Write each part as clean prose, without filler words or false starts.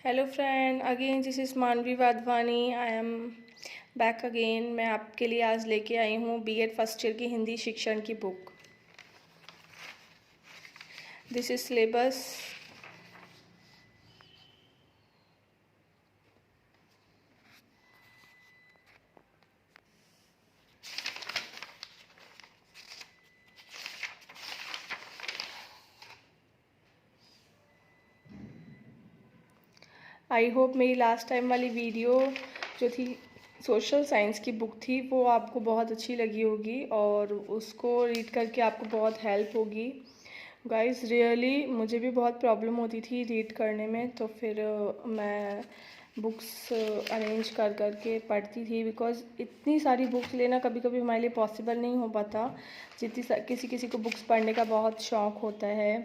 Hello friend, again this is Manvi Wadhwani. I am back again. मैं आपके लिए आज लेके आई हूँ बीएड फर्स्ट ईयर की हिंदी शिक्षण की book. This is syllabus. I hope मेरी लास्ट टाइम वाली वीडियो जो थी सोशल साइंस की बुक थी वो आपको बहुत अच्छी लगी होगी और उसको रीड करके आपको बहुत हेल्प होगी। गाइस रियली मुझे भी बहुत प्रॉब्लम होती थी रीड करने में, तो फिर मैं बुक्स अरेंज कर के पढ़ती थी। बिकॉज़ इतनी सारी बुक्स लेना कभी कभी हमारे लिए पॉसिबल नहीं हो पाता। किसी किसी को बुक्स पढ़ने का बहुत शौक़ होता है।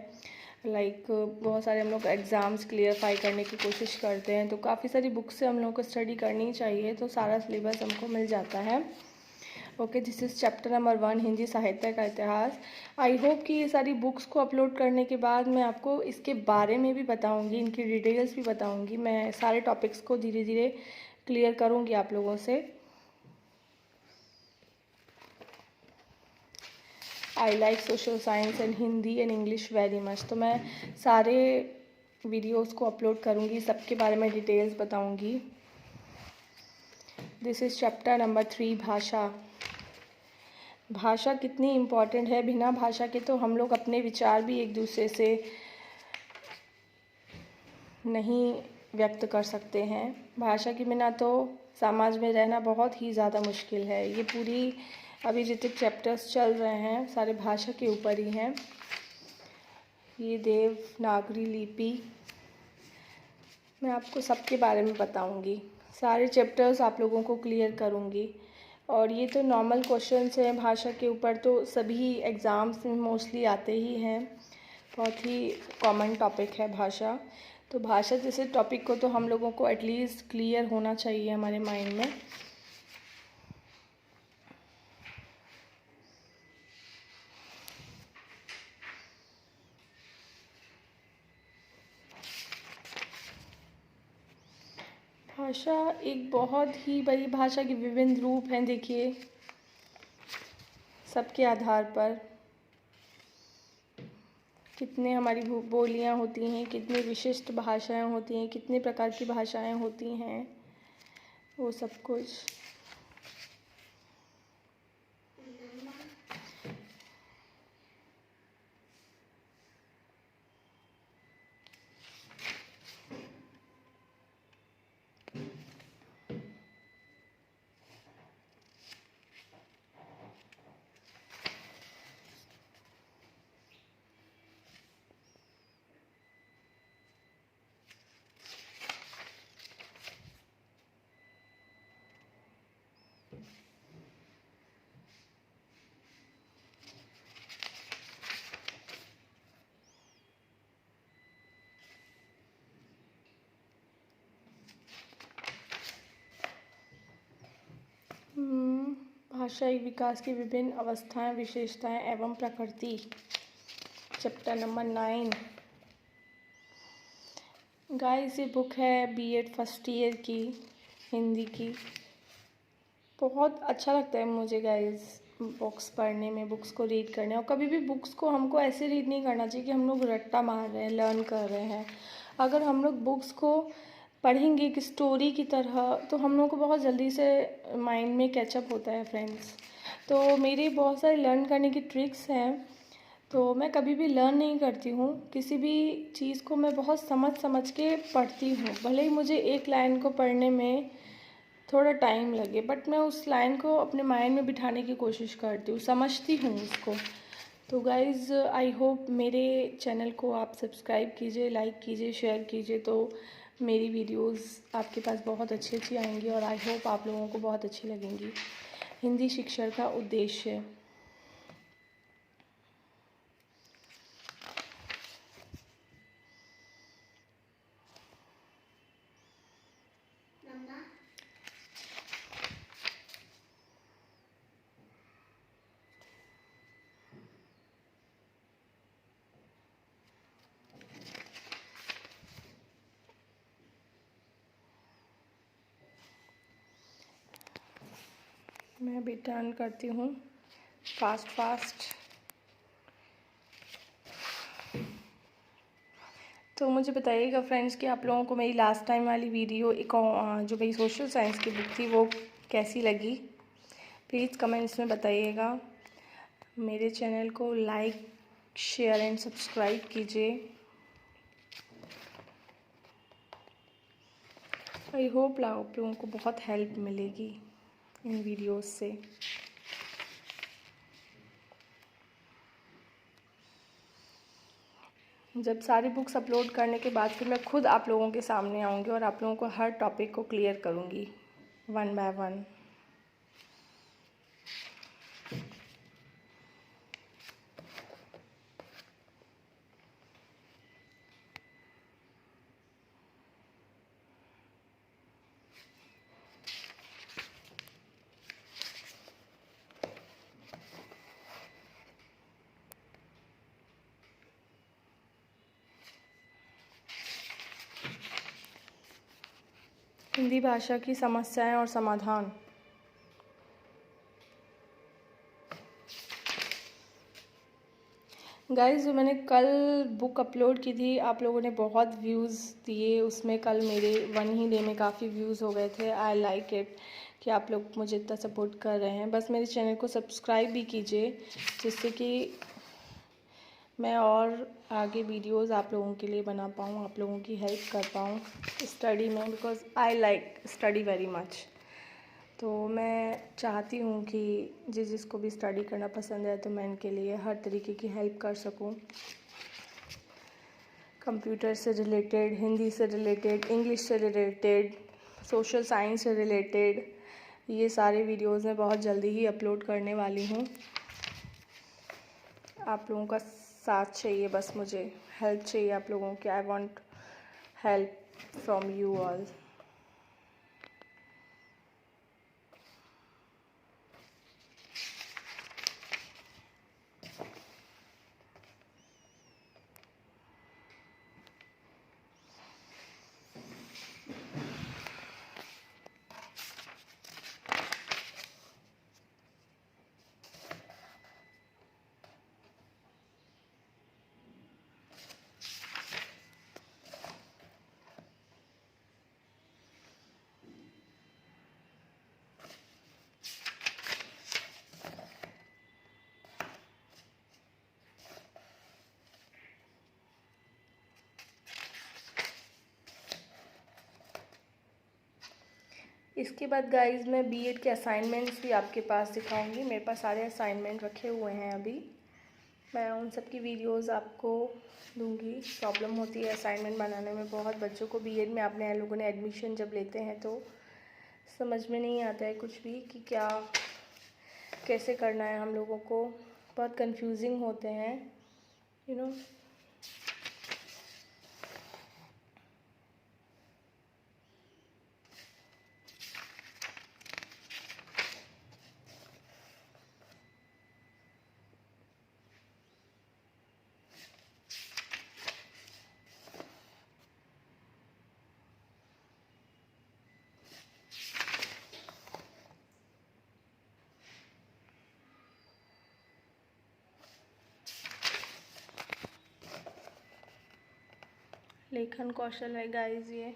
बहुत सारे हम लोग एग्ज़ाम्स क्लियरफाई करने की कोशिश करते हैं, तो काफ़ी सारी बुक्स से हम लोग को स्टडी करनी चाहिए, तो सारा सिलेबस हमको मिल जाता है। Okay, this is chapter number 1 Hindi साहित्य का इतिहास। आई होप कि ये सारी बुक्स को अपलोड करने के बाद मैं आपको इसके बारे में भी बताऊंगी, इनकी डिटेल्स भी बताऊंगी। मैं सारे टॉपिक्स को धीरे धीरे क्लियर करूंगी आप लोगों से। I like social science and Hindi and English very much. तो मैं सारे वीडियोस को अपलोड करूंगी, सबके बारे में डिटेल्स बताऊंगी। दिस इज़ चैप्टर नंबर 3 भाषा। भाषा कितनी इम्पॉर्टेंट है। बिना भाषा के तो हम लोग अपने विचार भी एक दूसरे से नहीं व्यक्त कर सकते हैं। भाषा के बिना तो समाज में रहना बहुत ही ज़्यादा मुश्किल है। ये पूरी अभी जितने चैप्टर्स चल रहे हैं सारे भाषा के ऊपर ही हैं। ये देवनागरी लिपि, मैं आपको सबके बारे में बताऊंगी। सारे चैप्टर्स आप लोगों को क्लियर करूंगी। और ये तो नॉर्मल क्वेश्चंस हैं भाषा के ऊपर, तो सभी एग्ज़ाम्स में मोस्टली आते ही हैं। बहुत ही कॉमन टॉपिक है भाषा। तो भाषा जैसे टॉपिक को तो हम लोगों को एटलीस्ट क्लियर होना चाहिए हमारे माइंड में। भाषा एक बहुत ही बड़ी, भाषा के विभिन्न रूप हैं। देखिए, सबके आधार पर कितने हमारी बोलियाँ होती हैं, कितनी विशिष्ट भाषाएं होती हैं, कितने प्रकार की भाषाएं होती हैं, वो सब कुछ। भाषाई विकास की विभिन्न अवस्थाएं, विशेषताएं एवं प्रकृति। Chapter number 9। गाइस ये बुक है बीएड फर्स्ट ईयर की हिंदी की। बहुत अच्छा लगता है मुझे गाइस बुक्स पढ़ने में, बुक्स को रीड करने। और कभी भी बुक्स को हमको ऐसे रीड नहीं करना चाहिए कि हम लोग रट्टा मार रहे हैं, लर्न कर रहे हैं। अगर हम लोग बुक्स को पढ़ेंगे एक स्टोरी की तरह, तो हम लोग को बहुत जल्दी से माइंड में कैचअप होता है फ्रेंड्स। तो मेरी बहुत सारी लर्न करने की ट्रिक्स हैं। तो मैं कभी भी लर्न नहीं करती हूँ, किसी भी चीज़ को मैं बहुत समझ के पढ़ती हूँ। भले ही मुझे एक लाइन को पढ़ने में थोड़ा टाइम लगे, बट मैं उस लाइन को अपने माइंड में बिठाने की कोशिश करती हूँ, समझती हूँ उसको। तो गाइज़ आई होप मेरे चैनल को आप सब्सक्राइब कीजिए, लाइक कीजिए, शेयर कीजिए, तो मेरी वीडियोस आपके पास बहुत अच्छी अच्छी आएंगी और आई होप आप लोगों को बहुत अच्छी लगेंगी। हिंदी शिक्षण का उद्देश्य। मैं अभी टर्न करती हूँ फास्ट। तो मुझे बताइएगा फ्रेंड्स कि आप लोगों को मेरी लास्ट टाइम वाली वीडियो जो मेरी सोशल साइंस की बुक थी वो कैसी लगी। प्लीज़ कमेंट्स में बताइएगा। मेरे चैनल को लाइक, शेयर एंड सब्सक्राइब कीजिए। आई होप आप लोगों को बहुत हेल्प मिलेगी इन वीडियोस से। जब सारी बुक्स अपलोड करने के बाद फिर मैं खुद आप लोगों के सामने आऊँगी और आप लोगों को हर टॉपिक को क्लियर करूँगी वन बाय वन। हिंदी भाषा की समस्याएं और समाधान। गाइस, जो मैंने कल बुक अपलोड की थी आप लोगों ने बहुत व्यूज़ दिए उसमें। कल मेरे 1 ही डे में काफ़ी व्यूज़ हो गए थे। आई लाइक इट कि आप लोग मुझे इतना सपोर्ट कर रहे हैं। बस मेरे चैनल को सब्सक्राइब भी कीजिए जिससे कि मैं और आगे वीडियोस आप लोगों के लिए बना पाऊँ, आप लोगों की हेल्प कर पाऊँ स्टडी में, because I like study very much. तो मैं चाहती हूँ कि जिसको भी स्टडी करना पसंद है तो मैं इनके लिए हर तरीके की हेल्प कर सकूँ। कंप्यूटर से रिलेटेड, हिंदी से रिलेटेड, इंग्लिश से रिलेटेड, सोशल साइंस से रिलेटेड, ये सारे वीडियोस मैं बहुत जल्दी ही अपलोड करने वाली हूँ। आप लोगों का साथ चाहिए, बस मुझे हेल्प चाहिए आप लोगों की। I want help from you all. इसके बाद गाइस मैं बीएड के असाइनमेंट्स भी आपके पास दिखाऊंगी। मेरे पास सारे असाइनमेंट रखे हुए हैं अभी। मैं उन सब की वीडियोस आपको दूंगी। प्रॉब्लम होती है असाइनमेंट बनाने में बहुत बच्चों को। बीएड में आपने लोगों ने एडमिशन जब लेते हैं तो समझ में नहीं आता है कुछ भी कि क्या कैसे करना है। हम लोगों को बहुत कंफ्यूजिंग होते हैं, यू नो। लेखन कौशल है गाइस ये।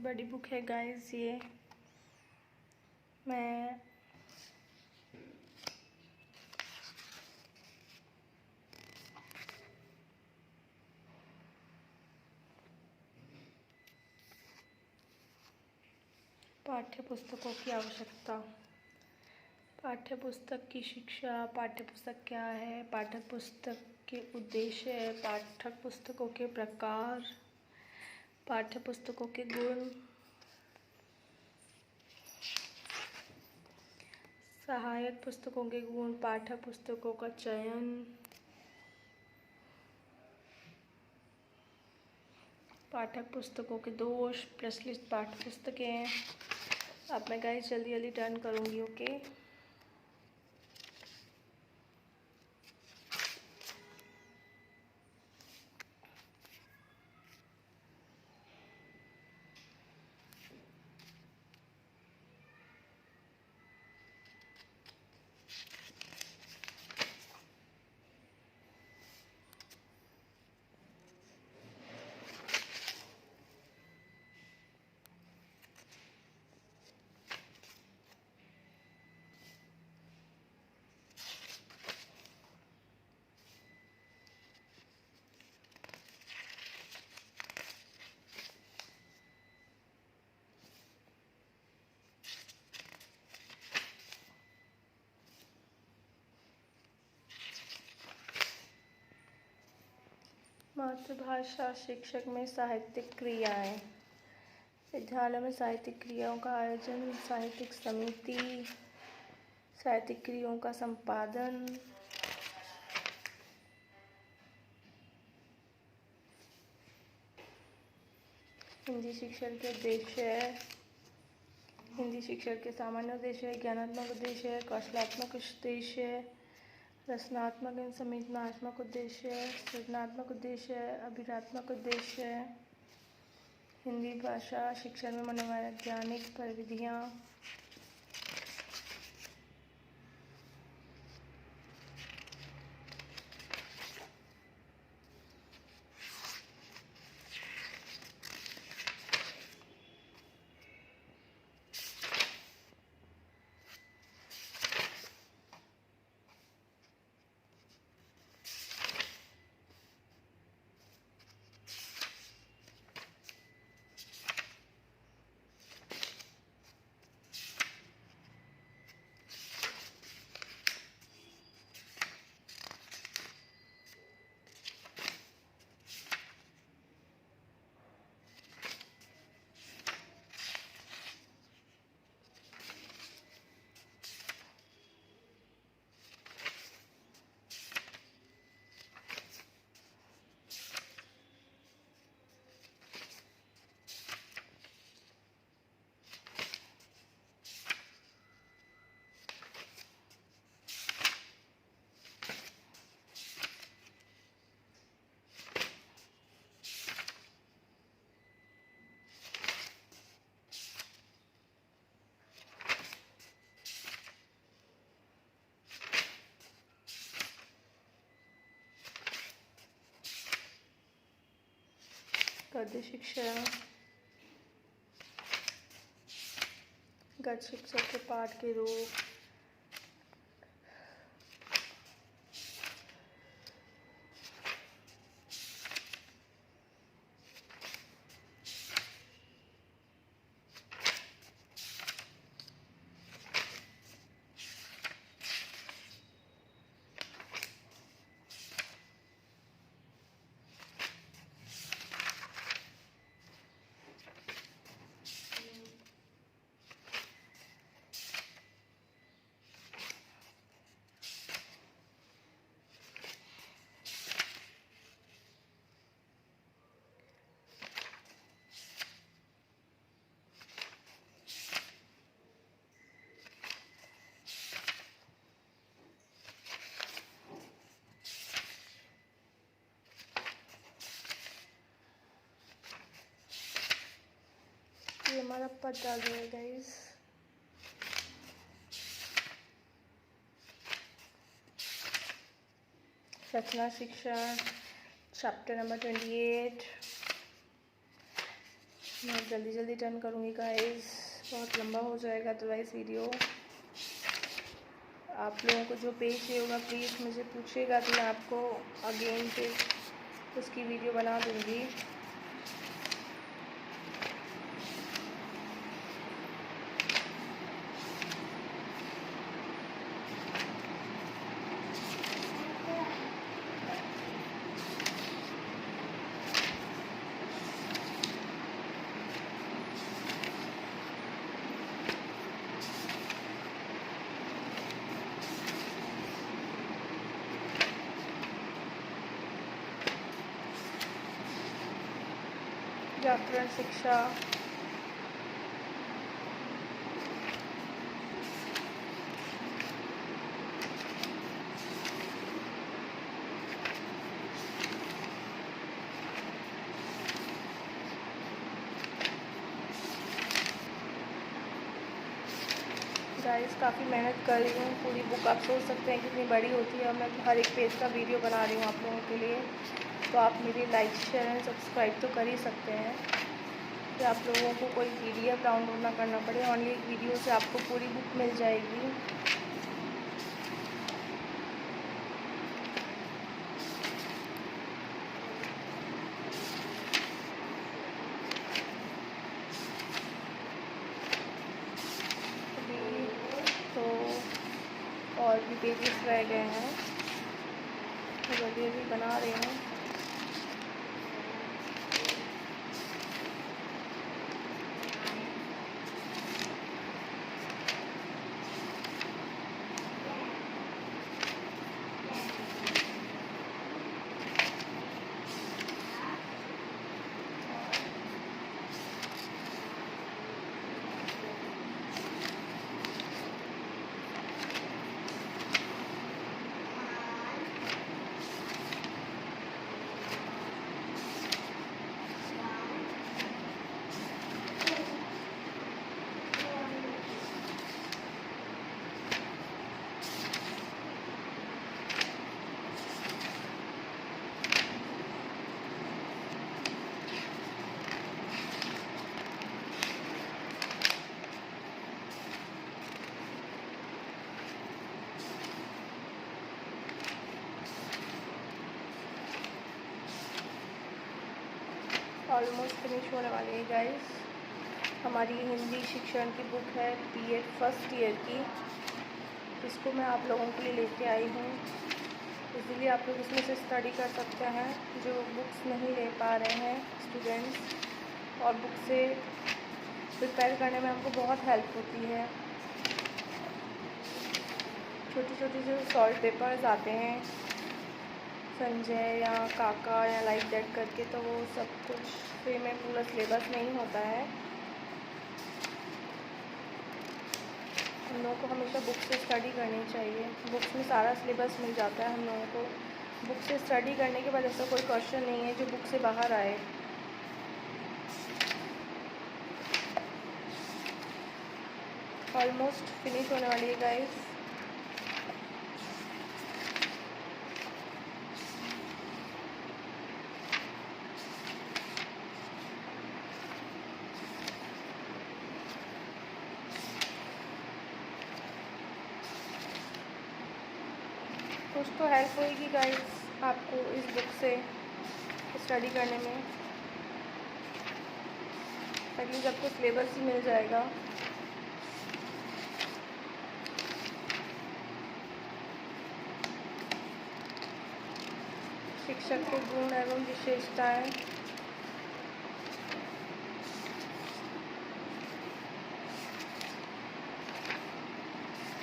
बड़ी बुक है गाइस ये। मैं पाठ्य पुस्तकों की आवश्यकता। पाठ्य पुस्तक की शिक्षा। पाठ्य पुस्तक क्या है? पाठ्य पुस्तक के उद्देश्य है। पाठ्य पुस्तकों के प्रकार। पाठ्य पुस्तकों के गुण। सहायक पुस्तकों के गुण। पाठ्य पुस्तकों का चयन। पाठक पुस्तकों के दोष। प्रचलित पाठ्य पुस्तकें। अब मैं गाइस जल्दी जल्दी टर्न करूँगी। ओके, मातृभाषा शिक्षक में साहित्यिक क्रियाएं। विद्यालय में साहित्यिक क्रियाओं का आयोजन। साहित्यिक समिति। साहित्यिक क्रियाओं का संपादन। हिंदी शिक्षण के उद्देश्य। हिंदी शिक्षण के सामान्य उद्देश्य, ज्ञानात्मक उद्देश्य, कौशलात्मक उद्देश्य, रचनात्मक एवं संवेदनात्मक उद्देश्य, सृजनात्मक उद्देश्य, अभिधात्मक उद्देश्य। हिंदी भाषा शिक्षण में मनोवैज्ञानिक प्रविधियाँ। गद्य शिक्षण। गद्य शिक्षक के पाठ के रूप। ये हमारा पद डाल दिया गाइस। रचना शिक्षण चैप्टर नंबर 28। मैं जल्दी जल्दी डन करूँगी गाइस, बहुत लंबा हो जाएगा अदरवाइज़ वीडियो। आप लोगों को जो पेज चाहिए होगा प्लीज़ मुझे पूछिएगा, तो मैं आपको अगेन से उसकी वीडियो बना दूँगी। व्याकरण शिक्षा, गाइस काफ़ी मेहनत कर रही हूँ। पूरी बुक आप सोच सकते हैं कितनी बड़ी होती है, और मैं हर एक पेज का वीडियो बना रही हूँ आप लोगों के लिए। तो आप मेरी लाइक शेयर एंड सब्सक्राइब तो कर ही सकते हैं कि आप लोगों को कोई PDF डाउनलोड ना करना पड़े, ओनली एक वीडियो से आपको पूरी बुक मिल जाएगी। अभी तो और भी पेजेस रह गए हैं, तो जल्दी जल्दी बना रही हूँ। ऑलमोस्ट फिनिश होने वाली है गाइस। हमारी हिंदी शिक्षण की बुक है B.Ed फर्स्ट ईयर की, जिसको मैं आप लोगों के लिए लेके आई हूँ। इसीलिए आप लोग इसमें से स्टडी कर सकते हैं जो बुक्स नहीं ले पा रहे हैं स्टूडेंट्स, और बुक से प्रिपेयर करने में हमको बहुत हेल्प होती है। छोटी छोटी जो सॉल्ट पेपर्स आते हैं संजय या काका या लाइक दैट करके, तो वो सब कुछ फ्री में पूरा सिलेबस नहीं होता है। हम लोगों को हमेशा बुक से स्टडी करनी चाहिए। बुक्स में सारा सिलेबस मिल जाता है हम लोगों को। बुक से स्टडी करने के बाद ऐसा कोई क्वेश्चन नहीं है जो बुक से बाहर आए। ऑलमोस्ट फिनिश होने वाली है गाइस। कुछ तो हेल्प होएगी गाइस आपको इस बुक से स्टडी करने में। एटलीस्ट आपको सिलेबस ही मिल जाएगा। शिक्षक के गुण एवं विशेषताएं।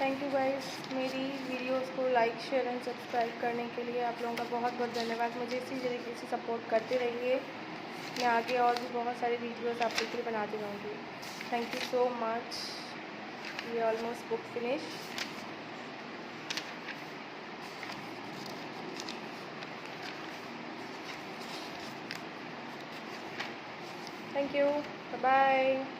थैंक यू गाइस, मेरी वीडियोस को लाइक शेयर एंड सब्सक्राइब करने के लिए आप लोगों का बहुत बहुत धन्यवाद। मुझे इसी तरीके से सपोर्ट करते रहिए। मैं आगे और भी बहुत सारी वीडियोस आप लोग के लिए बनाती रहूँगी। Thank you so much. ये almost book finish. Thank you, bye bye.